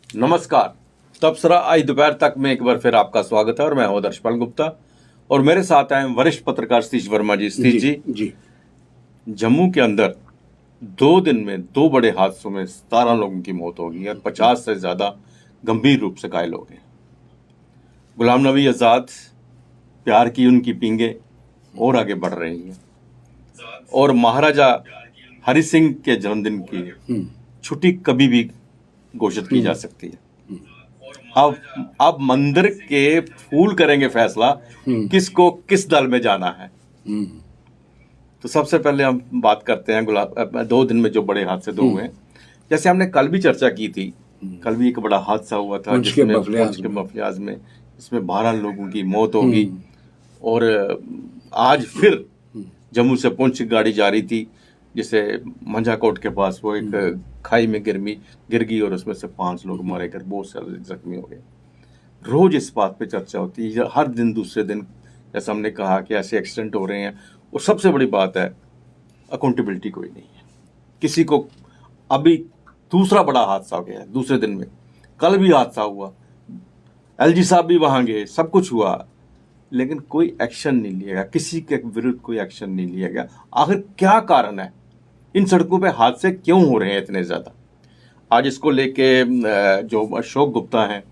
नमस्कार। तबसरा आज दोपहर तक में एक बार फिर आपका स्वागत है और मैं हूं दर्शपाल गुप्ता और मेरे साथ हैं वरिष्ठ पत्रकार सतीश वर्मा जी। सतीश जी, जम्मू के अंदर 2 दिन में 2 बड़े हादसों में 17 लोगों की मौत हो गई और 50 से ज्यादा गंभीर रूप से घायल हो गए। गुलाम नबी आजाद, प्यार की उनकी पींगे और आगे बढ़ रही हैं और महाराजा हरि सिंह के जन्मदिन की छुट्टी कभी भी घोषित की जा सकती है। अब मंदिर के फूल करेंगे फैसला किसको किस दल में जाना है। तो सबसे पहले हम बात करते हैं 2 दिन में जो बड़े हादसे 2 हुए, जैसे हमने कल भी चर्चा की थी। कल भी एक बड़ा हादसा हुआ था जिसमें पुंछ के मफलियाज में इसमें 12 लोगों की मौत हो गई और आज फिर जम्मू से पुंछ गाड़ी जा रही थी जिसे मंझाकोट के पास वो एक खाई में गिर गई और उसमें से 5 लोग मारे गए, बहुत सारे जख्मी हो गए। रोज इस बात पे चर्चा होती है, हर दिन दूसरे दिन जैसा हमने कहा कि ऐसे एक्सीडेंट हो रहे हैं। और सबसे बड़ी बात है अकाउंटेबिलिटी कोई नहीं है किसी को। अभी दूसरा बड़ा हादसा हो गया है दूसरे दिन में, कल भी हादसा हुआ, एलजी साहब भी वहां गए, सब कुछ हुआ, लेकिन कोई एक्शन नहीं लिया गया, किसी के विरुद्ध कोई एक्शन नहीं लिया गया। आखिर क्या कारण है, इन सड़कों पे हादसे क्यों हो रहे हैं इतने ज्यादा? आज इसको लेके जो अशोक गुप्ता हैं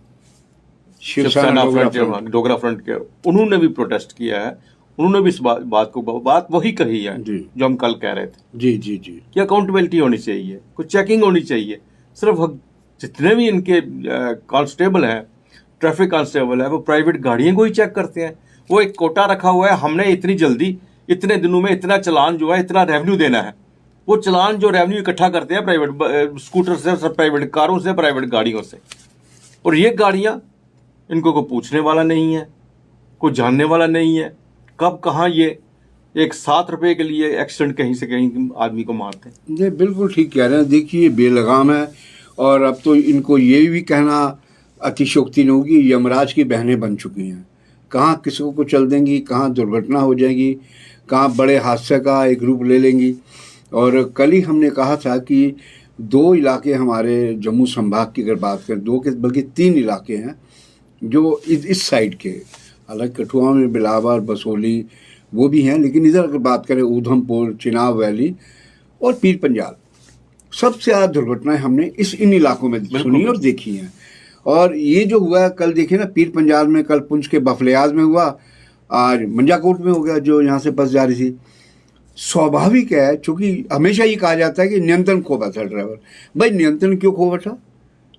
शिवसेना फ्रंट डोगरा फ्रंट के, उन्होंने भी प्रोटेस्ट किया है। उन्होंने भी इस बात वही कही है जो हम कल कह रहे थे जी जी जी कि अकाउंटेबिलिटी होनी चाहिए, कुछ चेकिंग होनी चाहिए। सिर्फ जितने भी इनके कांस्टेबल हैं, ट्रैफिक कांस्टेबल है, वो प्राइवेट गाड़ियां को ही चेक करते हैं। वो एक कोटा रखा हुआ है, हमने इतनी जल्दी इतने दिनों में इतना चलान जो है इतना रेवेन्यू देना है। वो चलान जो रेवेन्यू इकट्ठा करते हैं प्राइवेट स्कूटर से, प्राइवेट कारों से, प्राइवेट गाड़ियों से, और ये गाड़ियां इनको कोई पूछने वाला नहीं है, कोई जानने वाला नहीं है कब कहाँ ये एक 7 रुपए के लिए एक्सीडेंट कहीं से कहीं आदमी को मारते हैं। ये बिल्कुल ठीक कह रहे हैं। देखिए बेलगाम है और अब तो इनको ये भी कहना अतिशयोक्ति नहीं होगी, यमराज की बहनें बन चुकी हैं। कहाँ किसको को चल देंगी, कहाँ दुर्घटना हो जाएगी, कहाँ बड़े हादसे का एक रूप ले लेंगी। और कल ही हमने कहा था कि 2 इलाके हमारे जम्मू संभाग की अगर बात करें, 2 के बल्कि 3 इलाके हैं जो इस साइड के, हालांकि कठुआ में बिलावर, बसोली वो भी हैं, लेकिन इधर अगर बात करें ऊधमपुर, चिनाब वैली और पीर पंजाल, सबसे ज़्यादा दुर्घटनाएं हमने इन इलाकों में सुनी और देखी हैं। और ये जो हुआ है कल देखे ना, पीर पंजाल में, कल पुंछ के बफलियाज में हुआ, आज मंजाकोट में हो गया जो यहाँ से बस जा रही थी। स्वाभाविक है, चूंकि हमेशा ये कहा जाता है कि नियंत्रण खो बैठा ड्राइवर। भाई नियंत्रण क्यों खो बैठा?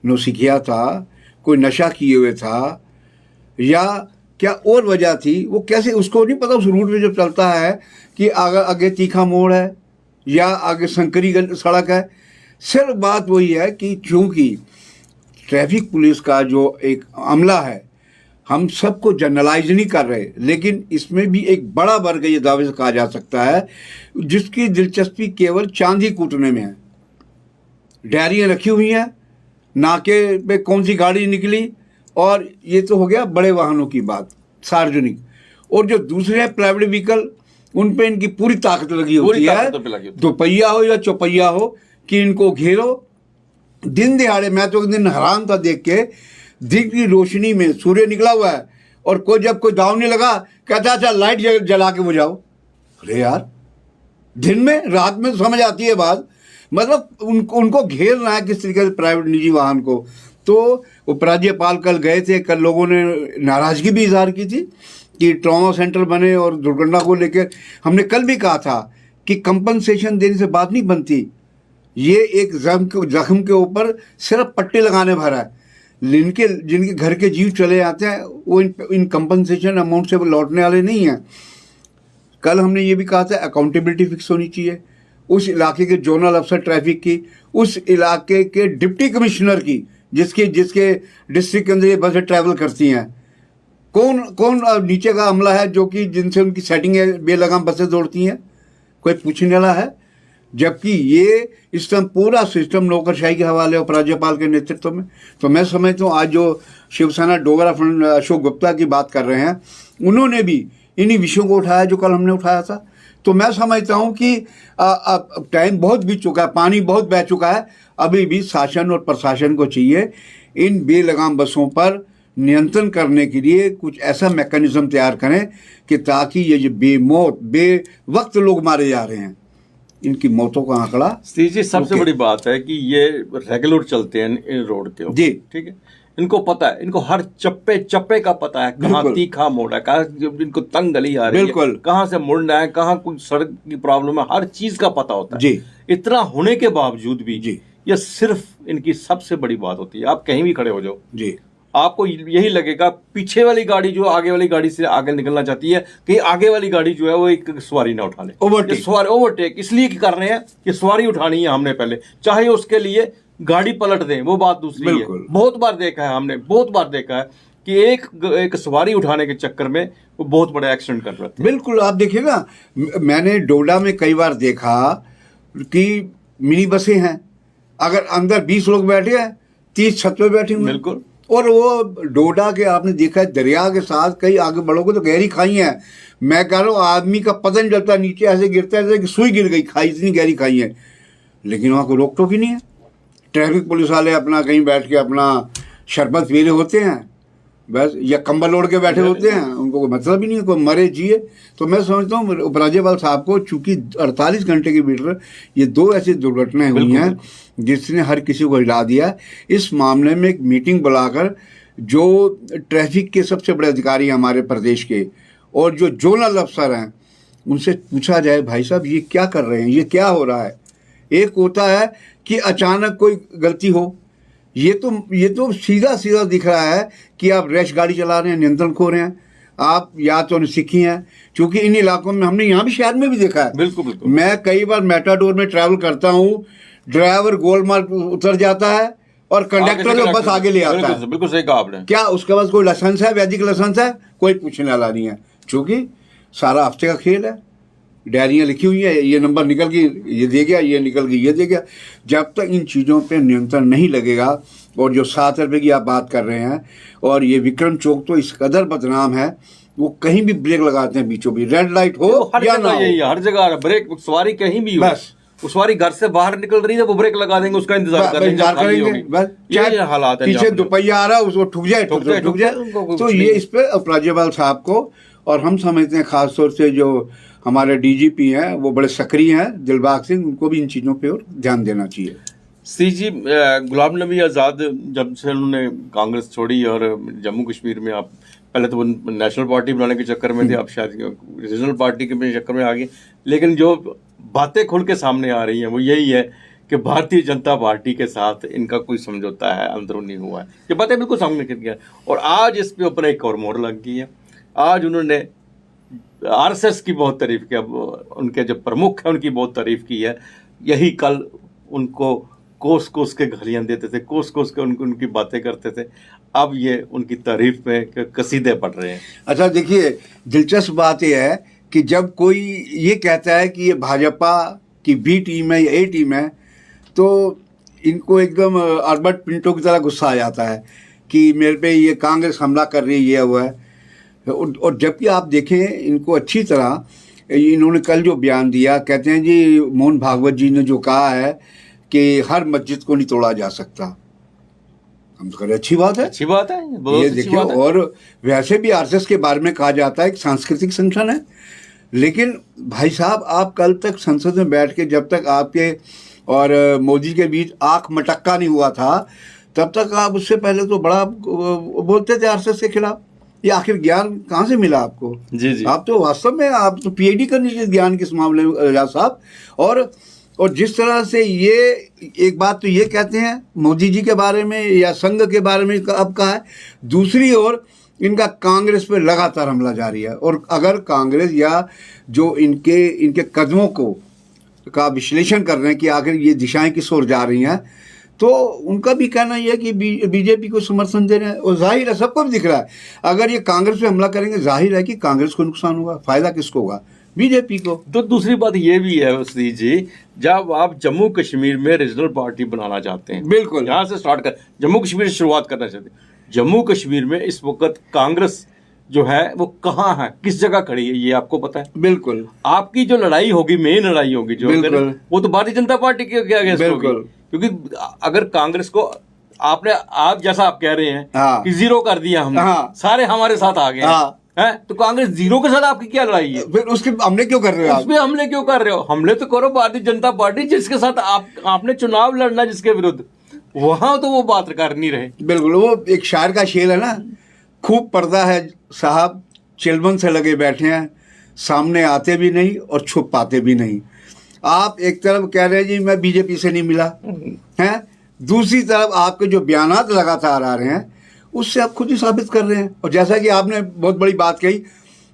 नौसिखिया था, कोई नशा किए हुए था, या क्या और वजह थी? वो कैसे, उसको नहीं पता उस रूट में जब चलता है कि आगे तीखा मोड़ है या आगे संकरी सड़क है। सिर्फ बात वही है कि चूंकि ट्रैफिक पुलिस का जो एक अमला है, हम सबको जनरलाइज नहीं कर रहे, लेकिन इसमें भी एक बड़ा वर्ग ये दावे से कहा जा सकता है जिसकी दिलचस्पी केवल चांदी कूटने में है। डायरियाँ रखी हुई हैं, नाके पे कौन सी गाड़ी निकली, और ये तो हो गया बड़े वाहनों की बात, सार्वजनिक। और जो दूसरे हैं प्राइवेट व्हीकल, उन पे इनकी पूरी ताकत लगी होती है, दोपहिया हो या चौपहिया हो, कि इनको घेरो। दिन दिहाड़े मैं तो एक दिन हैरान था देख के, दिन की रोशनी में सूर्य निकला हुआ है और जब कोई दाव नहीं लगा, कहता अच्छा लाइट जला के बुझाओ। अरे यार, दिन में रात में समझ आती है बात, मतलब उनको घेरना है किस तरीके से प्राइवेट निजी वाहन को। तो उपराज्यपाल कल गए थे, कल लोगों ने नाराजगी भी इजहार की थी कि ट्रॉमा सेंटर बने, और दुर्घटना को लेकर हमने कल भी कहा था कि कंपनसेशन देने से बात नहीं बनती। ये एक जख्म के ऊपर सिर्फ पट्टे लगाने भरा है। जिनके घर के जीव चले जाते हैं वो इन कंपनसेशन अमाउंट से वो लौटने वाले नहीं हैं। कल हमने ये भी कहा था अकाउंटेबिलिटी फिक्स होनी चाहिए, उस इलाके के जोनल अफसर ट्रैफिक की, उस इलाके के डिप्टी कमिश्नर की, जिसके डिस्ट्रिक्ट के अंदर ये बसें ट्रैवल करती हैं। कौन नीचे का अमला है जो कि जिनसे उनकी सेटिंग है, बेलगाम बसें दौड़ती हैं, कोई पूछने वाला है? जबकि ये इस टाइम पूरा सिस्टम नौकरशाही के हवाले और राज्यपाल के नेतृत्व में। तो मैं समझता हूँ आज जो शिवसेना डोगरा फ्रंट अशोक गुप्ता की बात कर रहे हैं, उन्होंने भी इन्हीं विषयों को उठाया जो कल हमने उठाया था। तो मैं समझता हूँ कि टाइम बहुत बीत चुका है, पानी बहुत बह चुका है। अभी भी शासन और प्रशासन को चाहिए इन बेलगाम बसों पर नियंत्रण करने के लिए कुछ ऐसा मैकेनिज्म तैयार करें कि ताकि ये जो बेवक्त लोग मारे जा रहे हैं, इनकी मौतों का आंकड़ा। जी, सबसे बड़ी बात है कि ये रेगुलर चलते हैं इन रोड के ऊपर, जी, ठीक है। इनको पता है, इनको हर चप्पे चप्पे का पता है, कहाँ तीखा मोड़ है, कहाँ इनको तंग गली आ रही है, कहाँ से मुड़ना है, कहाँ कुछ सड़क की प्रॉब्लम है, हर चीज का पता होता है। जी। इतना होने के बावजूद भी जी, ये सिर्फ इनकी सबसे बड़ी बात होती है। आप कहीं भी खड़े हो जाओ जी, आपको यही लगेगा पीछे वाली गाड़ी जो आगे वाली गाड़ी से आगे निकलना चाहती है कि आगे वाली गाड़ी जो है वो एक सवारी ना उठा ले। ओवरटेक इसलिए कर रहे हैं कि सवारी उठानी है हमने पहले, चाहे उसके लिए गाड़ी पलट दें, वो बात दूसरी है। बहुत बार देखा है हमने, बहुत बार देखा है कि एक सवारी उठाने के चक्कर में वो बहुत बड़ा एक्सीडेंट कर रहे थे। बिल्कुल, आप देखिए ना, मैंने डोडा में कई बार देखा कि मिनी बसें हैं, अगर अंदर 20 लोग बैठे हैं, 30 छत पे बैठे हुए। बिल्कुल। और वो डोडा के आपने देखा है दरिया के साथ कई आगे बढ़ोगे तो गहरी खाई है। मैं कह रहा हूँ आदमी का पता नहीं चलता, नीचे ऐसे गिरता है जैसे कि सुई गिर गई, खाई इतनी गहरी खाई है। लेकिन वहाँ कोई रोक टोक ही नहीं है। ट्रैफिक पुलिस वाले अपना कहीं बैठ के अपना शरबत पी रहे होते हैं बस, या कंबल ओढ़ के बैठे होते हैं, उनको कोई मतलब ही नहीं है, कोई मरे जिए। तो मैं समझता हूँ उपराज्यपाल साहब को, चूंकि 48 घंटे के भीतर ये 2 ऐसी दुर्घटनाएं हुई हैं जिसने हर किसी को हिला दिया, इस मामले में एक मीटिंग बुलाकर जो ट्रैफिक के सबसे बड़े अधिकारी हैं हमारे प्रदेश के और जो जोनल अफसर हैं उनसे पूछा जाए, भाई साहब ये क्या कर रहे हैं, ये क्या हो रहा है। एक होता है कि अचानक कोई गलती हो, ये तो सीधा सीधा दिख रहा है कि आप रैश गाड़ी चला रहे हैं, नियंत्रण खो रहे हैं, आप या तो सीखी हैं। क्योंकि इन इलाकों में हमने यहाँ भी शहर में भी देखा है। बिल्कुल बिल्कुल। मैं कई बार मेटाडोर में ट्रैवल करता हूँ, ड्राइवर गोलमार्ग उतर जाता है और कंडक्टर को बस आगे ले आता है। बिल्कुल सही कहा आपने। क्या उसके पास कोई लाइसेंस है, वैदिक लाइसेंस है? कोई पूछने वाला नहीं है, क्योंकि सारा हफ्ते का खेल है। डायरियाँ लिखी हुई है, ये नंबर निकल गई ये दे गया, ये निकल गई ये दे गया। जब तक इन चीज़ों पे नियंत्रण नहीं लगेगा, और जो 7 रुपये की आप बात कर रहे हैं, और ये विक्रम चौक तो इस कदर बदनाम है, वो कहीं भी ब्रेक लगाते हैं बीचों बीच, रेड लाइट हो या ना हो, हर जगह ब्रेक, सवारी कहीं भी हो, बस उस सवारी घर से बाहर निकल रही है वो ब्रेक लगा देंगे, उसका इंतजार करेंगे। बस क्या हालात है, पीछे दुपहिया आ रहा है उसको ठुक जाए। तो ये इस पे उपराज्यपाल साहब को, और हम समझते हैं खासतौर से जो हमारे डीजीपी हैं वो बड़े सक्रिय हैं, दिलबाग सिंह, उनको भी इन चीज़ों पे और ध्यान देना चाहिए। जी, गुलाम नबी आज़ाद जब से उन्होंने कांग्रेस छोड़ी और जम्मू कश्मीर में, आप पहले तो वो नेशनल पार्टी बनाने के चक्कर में थे, आप शायद रीजनल पार्टी के चक्कर में आ गए, लेकिन जो बातें खुल के सामने आ रही हैं वो यही है कि भारतीय जनता पार्टी के साथ इनका कोई समझौता है, अंदरूनी हुआ है। ये बातें बिल्कुल सामने निकल गया, और आज इस पे ऊपर एक और मोहर लग गई है। आज उन्होंने आरएसएस की बहुत तारीफ की, उनके जो प्रमुख हैं उनकी बहुत तारीफ की है। यही कल उनको कोस कोस के गालियां देते थे, कोस कोस के उनकी बातें करते थे, अब ये उनकी तारीफ में कसीदे पढ़ रहे हैं। अच्छा देखिए, दिलचस्प बात यह है कि जब कोई ये कहता है कि ये भाजपा की बी टीम है या ए टीम है, तो इनको एकदम अल्बर्ट पिंटो की तरह गुस्सा आ जाता है कि मेरे पे ये कांग्रेस हमला कर रही है, ये हुआ है। और जबकि आप देखें इनको अच्छी तरह, इन्होंने कल जो बयान दिया, कहते हैं जी मोहन भागवत जी ने जो कहा है कि हर मस्जिद को नहीं तोड़ा जा सकता। हम तो कह रहे अच्छी बात है, अच्छी बात है ये देखिए। और वैसे भी आरएसएस के बारे में कहा जाता है कि सांस्कृतिक संगठन है, लेकिन भाई साहब आप कल तक संसद में बैठ के, जब तक आपके और मोदी के बीच आंख मटक्का नहीं हुआ था, तब तक आप उससे पहले तो बड़ा बोलते थे आरएसएस के खिलाफ। ये आखिर ज्ञान कहाँ से मिला आपको? जी। आप तो वास्तव में आप तो पीएचडी करनी चाहिए ज्ञान के इस मामले में एजाज साहब। और जिस तरह से ये एक बात तो ये कहते हैं मोदी जी के बारे में या संघ के बारे में अब कहा है, दूसरी ओर इनका कांग्रेस पे लगातार हमला जारी है। और अगर कांग्रेस या जो इनके कदमों का विश्लेषण कर रहे हैं कि आखिर ये दिशाएं किस ओर जा रही हैं, तो उनका भी कहना यह है कि बीजेपी को समर्थन दे रहे हैं। और जाहिर है, सबको भी दिख रहा है, अगर ये कांग्रेस पे हमला करेंगे जाहिर है कि कांग्रेस को नुकसान होगा, फायदा किसको होगा? बीजेपी को। तो दूसरी बात ये भी है श्री जी, जब आप जम्मू कश्मीर में रीजनल पार्टी बनाना चाहते हैं, बिल्कुल यहाँ से स्टार्ट कर, जम्मू कश्मीर से शुरुआत करना चाहते हैं, जम्मू कश्मीर में इस वक्त कांग्रेस जो है वो कहाँ है, किस जगह खड़ी है, ये आपको पता है? बिल्कुल। आपकी जो लड़ाई होगी, मेन लड़ाई होगी जो, वो तो भारतीय जनता पार्टी के अगेंस्ट होगी, क्योंकि अगर कांग्रेस को आप जैसा आप कह रहे हैं हाँ। कि जीरो कर दिया हमने, हाँ। सारे हमारे साथ आ गए हाँ। हैं, तो कांग्रेस जीरो के साथ आपकी क्या लड़ाई है? फिर उसके हमले क्यों कर रहे हो आप? उसमें हमले क्यों कर रहे हो? हमले तो करो भारतीय जनता पार्टी जिसके साथ आपने चुनाव लड़ना, जिसके विरुद्ध, वहां तो वो बात कर नहीं रहे। बिल्कुल, वो एक शायर का शेर है ना, खूब पर्दा है साहब, चिलबन से लगे बैठे हैं, सामने आते भी नहीं और छुप पाते भी नहीं। आप एक तरफ कह रहे हैं जी मैं बीजेपी से नहीं मिला हैं, दूसरी तरफ आपके जो बयानात लगातार आ रहे हैं उससे आप खुद ही साबित कर रहे हैं। और जैसा कि आपने बहुत बड़ी बात कही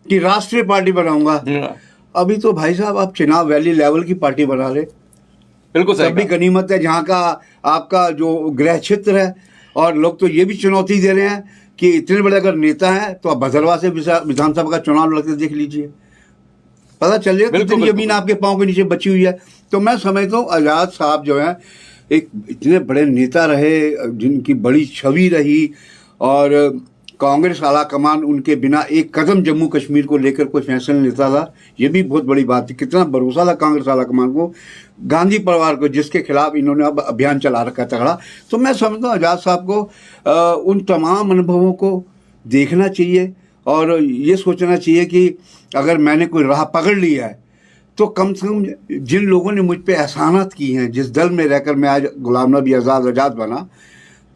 कि राष्ट्रीय पार्टी बनाऊंगा, अभी तो भाई साहब आप चुनाव वैली लेवल की पार्टी बना ले, बिल्कुल सही तभी गनीमत है। जहाँ का आपका जो गृह क्षेत्र है, और लोग तो ये भी चुनौती दे रहे हैं कि इतने बड़े अगर नेता हैं तो आप भदरवा से विधानसभा का चुनाव लड़के देख लीजिए, पता चल जाएगा कितनी जमीन आपके पांव के नीचे बची हुई है। तो मैं समझता हूँ आज़ाद साहब जो हैं एक इतने बड़े नेता रहे, जिनकी बड़ी छवि रही, और कांग्रेस आला कमान उनके बिना एक कदम जम्मू कश्मीर को लेकर कोई फैसला नहीं लेता था, ये भी बहुत बड़ी बात थी। कितना भरोसा था कांग्रेस आला कमान को, गांधी परिवार को, जिसके खिलाफ इन्होंने अब अभियान चला रखा है तगड़ा। तो मैं समझता हूँ आज़ाद साहब को उन तमाम अनुभवों को देखना चाहिए और ये सोचना चाहिए कि अगर मैंने कोई राह पकड़ ली है तो कम से कम जिन लोगों ने मुझ पर एहसानात की हैं, जिस दल में रहकर मैं आज गुलाम नबी आज़ाद बना,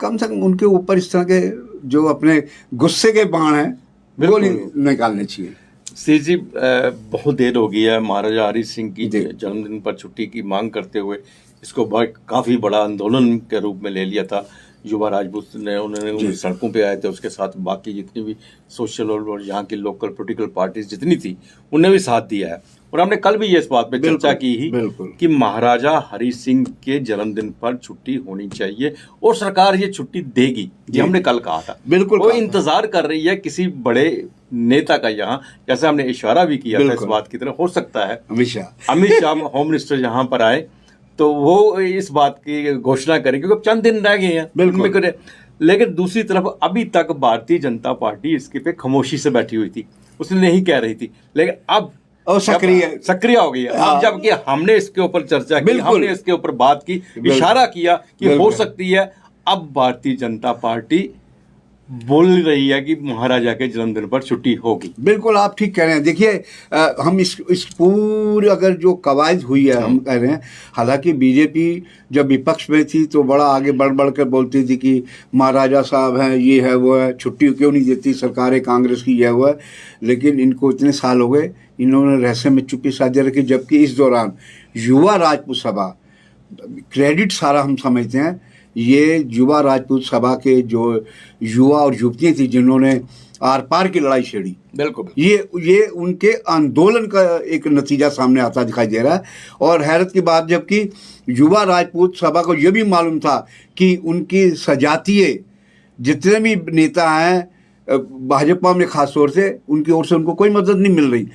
कम से कम उनके ऊपर इस तरह के जो अपने गुस्से के बाण हैं वो निकालने चाहिए। सी जी, बहुत देर हो गई है। महाराजा हरि सिंह की जन्मदिन पर छुट्टी की मांग करते हुए इसको काफ़ी बड़ा आंदोलन के रूप में ले लिया था। युवा राजपूत ने, उन्होंने सड़कों पे आए थे, उसके साथ बाकी जितनी भी सोशल और यहाँ की लोकल पॉलिटिकल पार्टीज जितनी थी उन्हें भी साथ दिया है। और हमने कल भी ये इस बात पे चर्चा की ही कि महाराजा हरि सिंह के जन्मदिन पर छुट्टी होनी चाहिए और सरकार ये छुट्टी देगी, ये हमने कल कहा था। बिल्कुल, वो इंतजार कर रही है किसी बड़े नेता का। यहाँ जैसे हमने इशारा भी किया था इस बात की तरफ, हो सकता है अमित शाह होम मिनिस्टर यहाँ पर आए तो वो इस बात की घोषणा करें, क्योंकि अब चंद दिन रह गए हैं। लेकिन दूसरी तरफ अभी तक भारतीय जनता पार्टी इसके पे खामोशी से बैठी हुई थी, उसने नहीं कह रही थी, लेकिन अब सक्रिय हो गई है। अब जबकि हमने इसके ऊपर चर्चा की, हमने इसके ऊपर बात की, इशारा किया कि हो सकती है, अब भारतीय जनता पार्टी बोल रही है कि महाराजा के जन्मदिन पर छुट्टी होगी। बिल्कुल, आप ठीक कह रहे हैं। देखिए, हम इस पूरी अगर जो कवायद हुई है, हम कह रहे हैं, हालांकि बीजेपी जब विपक्ष में थी तो बड़ा आगे बढ़ कर बोलती थी कि महाराजा साहब हैं, ये है वो है, छुट्टी क्यों नहीं देती सरकारें कांग्रेस की, यह हुआ है। लेकिन इनको इतने साल हो गए, इन्होंने रहस्य में चुप्पी साझे रखी। जबकि इस दौरान युवा राजपूत सभा, क्रेडिट सारा हम समझते हैं ये युवा राजपूत सभा के जो युवा और युवतियाँ थी जिन्होंने आर पार की लड़ाई छेड़ी, बिल्कुल ये उनके आंदोलन का एक नतीजा सामने आता दिखाई दे रहा है। और हैरत की बात, जबकि युवा राजपूत सभा को यह भी मालूम था कि उनकी सजातीय जितने भी नेता हैं भाजपा में, खास तौर से उनकी ओर से उनको कोई मदद नहीं मिल रही,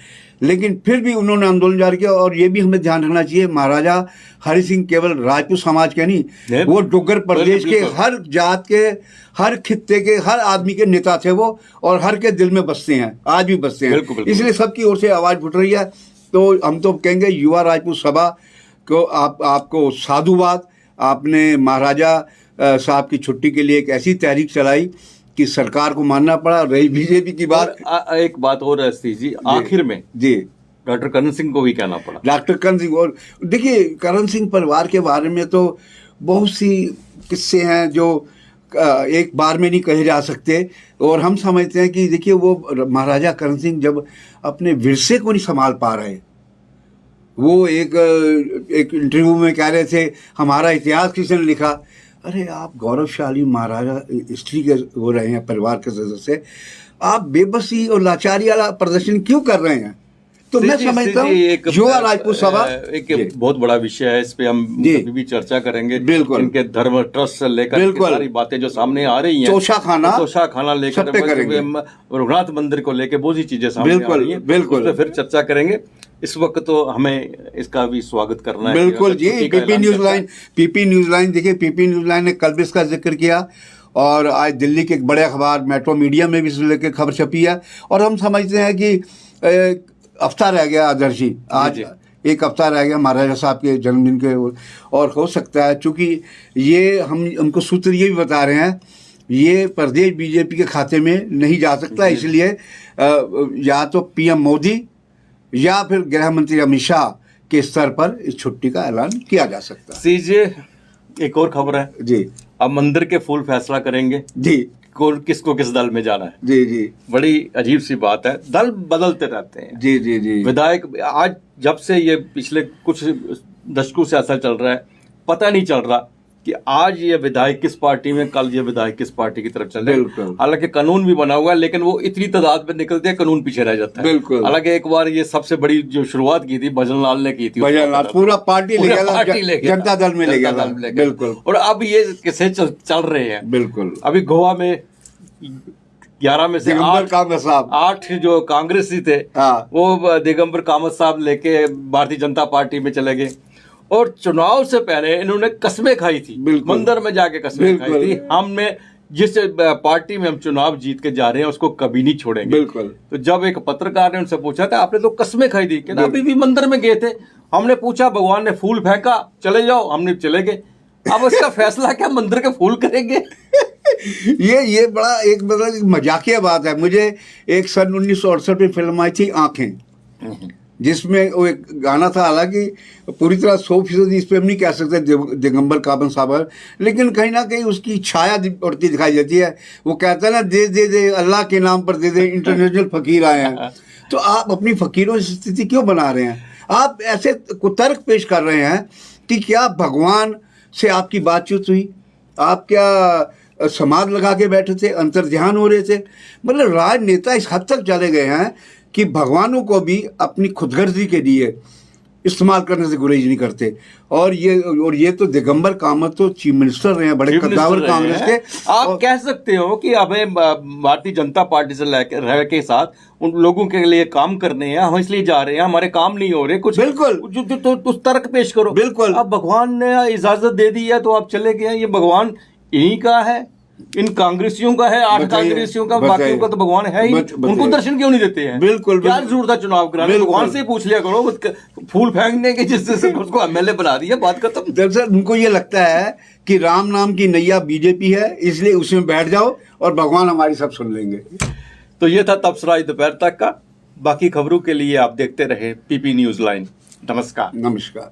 लेकिन फिर भी उन्होंने आंदोलन जारी किया। और ये भी हमें ध्यान रखना चाहिए, महाराजा हरि सिंह केवल राजपूत समाज के नहीं, वो डुग्गर प्रदेश के हर जात के, हर खित्ते के, हर आदमी के नेता थे वो, और हर के दिल में बसते हैं, आज भी बसते हैं। इसलिए सबकी ओर से आवाज़ उठ रही है। तो हम तो कहेंगे युवा राजपूत सभा को आपको साधुवाद, आपने महाराजा साहब की छुट्टी के लिए एक ऐसी तहरीक चलाई कि सरकार को मानना पड़ा। रही बीजेपी की बात, एक बात और है जी, आखिर में जी डॉक्टर करण सिंह को भी कहना पड़ा। डॉक्टर करण सिंह, और देखिए करण सिंह परिवार के बारे में तो बहुत सी किस्से हैं जो एक बार में नहीं कहे जा सकते। और हम समझते हैं कि देखिए वो महाराजा करण सिंह जब अपने विरसे को नहीं संभाल पा रहे, वो एक इंटरव्यू में कह रहे थे हमारा इतिहास किसने लिखा। अरे आप गौरवशाली महाराजा हिस्ट्री के हो रहे हैं, परिवार के सदस्य, आप बेबसी और लाचारी वाला प्रदर्शन क्यों कर रहे हैं? तो मैं समझता हूँ युवा राजपूत सभा एक बहुत बड़ा विषय है, इस पे हम कभी भी चर्चा करेंगे। बिल्कुल, इनके धर्म ट्रस्ट से लेकर सारी बातें जो सामने आ रही हैं, तोशा खाना लेकर रघुनाथ मंदिर को लेकर बहुत सी चीजें सामने आ रही हैं, बिल्कुल फिर चर्चा करेंगे। इस वक्त तो हमें इसका भी स्वागत करना है। बिल्कुल जी, पीपी न्यूज लाइन देखिए, पीपी न्यूज लाइन ने कल भी इसका जिक्र किया, और आज दिल्ली के एक बड़े अखबार मेट्रो मीडिया में भी इस लेकर खबर छपी है। और हम समझते हैं कि हफ्ता रह गया आदर्श जी, आज एक हफ्ता रह गया महाराजा साहब के जन्मदिन के, और हो सकता है चूँकि ये हमको सूत्र ये भी बता रहे हैं ये प्रदेश बीजेपी के खाते में नहीं जा सकता, इसलिए या तो पीएम मोदी या फिर गृह मंत्री अमित शाह के स्तर पर इस छुट्टी का ऐलान किया जा सकता है। सीजे एक और खबर है जी, अब मंदिर के फूल फैसला करेंगे जी, किसको किस दल में जाना है। जी, जी, बड़ी अजीब सी बात है, दल बदलते रहते हैं। जी, जी, जी, विधायक आज जब से ये पिछले कुछ दशकों से ऐसा चल रहा है, पता नहीं चल रहा कि आज ये विधायक किस पार्टी में, कल ये विधायक किस पार्टी की तरफ चल रहे हैं। हालांकि कानून भी बना हुआ है, लेकिन वो इतनी तादाद में निकलते हैं कानून पीछे रह जाता है। बिल्कुल। हालांकि एक बार ये सबसे बड़ी जो शुरुआत की थी भजन लाल ने की थी, भजनलाल पूरा पार्टी ले गया, जनता दल में ले गया, बिल्कुल। और अब ये किसे चल रहे हैं, बिल्कुल। अभी गोवा में 11 में से दिगंबर कामत साहब 8 जो कांग्रेसी थे, हाँ, वो दिगंबर कामत साहब लेके भारतीय जनता पार्टी में चले गए। और चुनाव से पहले इन्होंने कस्में खाई थी, मंदिर में जाके कस्में खाई थी, हमने जिस पार्टी में हम चुनाव जीत के जा रहे हैं उसको कभी नहीं छोड़ेंगे। बिल्कुल। तो जब एक पत्रकार ने उनसे पूछा था आपने तो कस्में खाई थी, कहते अभी भी मंदिर में गए थे, हमने पूछा भगवान ने फूल फेंका चले जाओ, हमने चले गए। अब उसका फैसला क्या मंदिर के फूल करेंगे? ये बड़ा एक मतलब मजाकिया बात है। मुझे एक सन 1968 में फिल्म आई थी आंखें, जिसमें वो एक गाना था, हालांकि पूरी तरह 100% इस पर हम नहीं कह सकते दिगंबर कामत साहब, लेकिन कहीं ना कहीं उसकी छाया उड़ती दिखाई देती है। वो कहता है ना, दे दे दे अल्लाह के नाम पर दे दे, इंटरनेशनल फकीर आए हैं। तो आप अपनी फकीरों की स्थिति क्यों बना रहे हैं? आप ऐसे कुतर्क पेश कर रहे हैं कि क्या भगवान से आपकी बातचीत हुई, आप क्या समाध लगा के बैठे थे, अंतर्ध्यान हो रहे थे? मतलब राजनेता इस हद तक चले गए हैं कि भगवानों को भी अपनी खुदगर्जी के लिए इस्तेमाल करने से गुरेज नहीं करते। और ये तो दिगंबर कामत तो चीफ मिनिस्टर रहे हैं, बड़े कद्दावर कांग्रेस के। आप कह सकते हो कि हमें भारतीय जनता पार्टी से रह के साथ उन लोगों के लिए काम करने हैं, हम इसलिए जा रहे हैं, हमारे काम नहीं हो रहे कुछ, बिल्कुल, तो तर्क पेश करो। बिल्कुल। अब भगवान ने इजाजत दे दी है तो आप चले गए। ये भगवान इन्हीं का है, इन कांग्रेसियों का है, 8 कांग्रेसियों का, बाकियों का तो भगवान है ही। उनको दर्शन क्यों नहीं देते हैं? बिल्कुल, क्या जरूरत था चुनाव कराने? भगवान से ही पूछ लिया करो, फूल फेंकने के जिससे उसको एमएलए बना दिया, बात खत्म। दरअसल उनको ये लगता है कि राम नाम की नैया बीजेपी है, इसलिए उसमें बैठ जाओ और भगवान हमारी सब सुन लेंगे। तो ये था तबसरा दोपहर तक का। बाकी खबरों के लिए आप देखते रहे पीपी न्यूज लाइन। नमस्कार। नमस्कार।